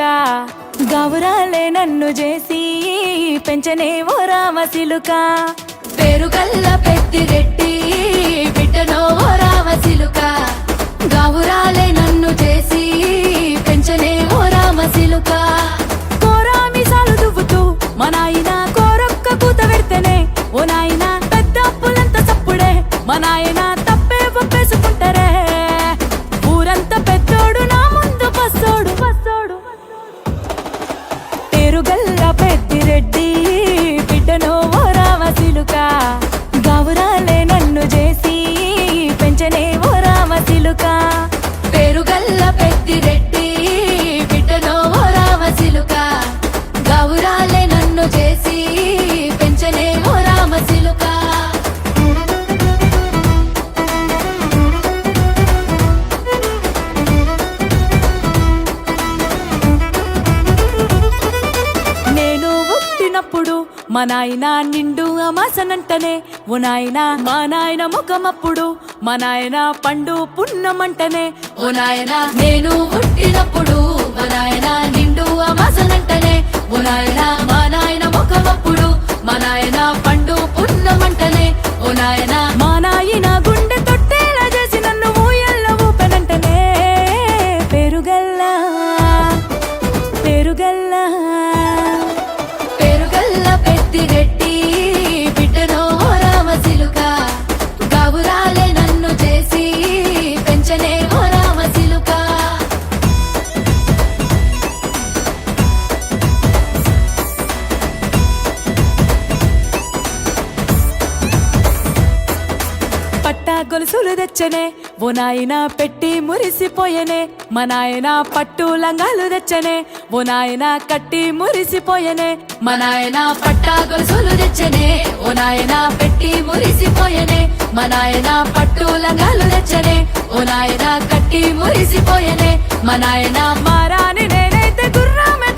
సిలుక గౌరాలే నన్ను చేసి పెంచనే ఓ రామ సిలుక పేరుగల్ల పెద్దిరెడ్డి బిడ్డనో ఓ రామ సిలుక గౌరాలే నన్ను చేసి పెంచనే ఓ రామ సిలుక కోరామిసాలు దువ్వుతూ మా నాయన కోరొక్క కూత పెడితేనే ఓ నాయన పెద్ద అప్పులంత సప్పుడే మా నాయన తప్పే ఒప్పేసుకుంటారే ఊరంతా పెద్దోడు నా ముందు బస్సోడు బస్సోడు పేరుగల్ల పెద్దిరెడ్డి బిడ్డనో ఓ రామ సిలుక గౌరాలే నన్ను చేసి పెంచనే ఓ రామ సిలుక పేరుగల్ల పెద్దిరెడ్డి బిడ్డనో ఓ రామ సిలుక గౌరాలే నన్ను చేసి పెంచనే ఓ రామ సిలుక నేను పుట్టినప్పుడు మా నాయన నిండు అమాసనంటనే ఓ నాయన మా నాయన ముఖమప్పుడు మా నాయన పండు పున్నమంటనే ఓ నాయన నేను పుట్టినప్పుడు మా నాయన నిండు అమాసనంటనే ఓ నాయన మా నాయన ముఖమప్పుడు మా నాయన పండు పున్నమంటనే ఓ నాయన మా నాయన గుండె తొట్టేలా చేసి నన్ను ఊయల్ల ఊపెనంటనే పెరుగల్లా పెరుగల్లా పేరుగల్ల పెద్దిరెడ్డి బిడ్డనో ఓ రామ సిలుక గౌరాలే నన్ను చేసి పెంచనే ఓ రామ సిలుక పట్టా గొలుసులు తెచ్చనే ఓ నాయన పెట్టి మురిసిపోయనే మా నాయన పట్టు లంగాలు తెచ్చనే ఓ నాయన కట్టి మురిసిపోయనే మా నాయన పట్టా గొలుసులు తెచ్చనే ఓ నాయన పెట్టి మురిసిపోయనే మా నాయన పట్టు లంగాలు తెచ్చనే ఓ నాయన కట్టి మురిసిపోయనే మా నాయన మారాని నేనైతే గుర్రామె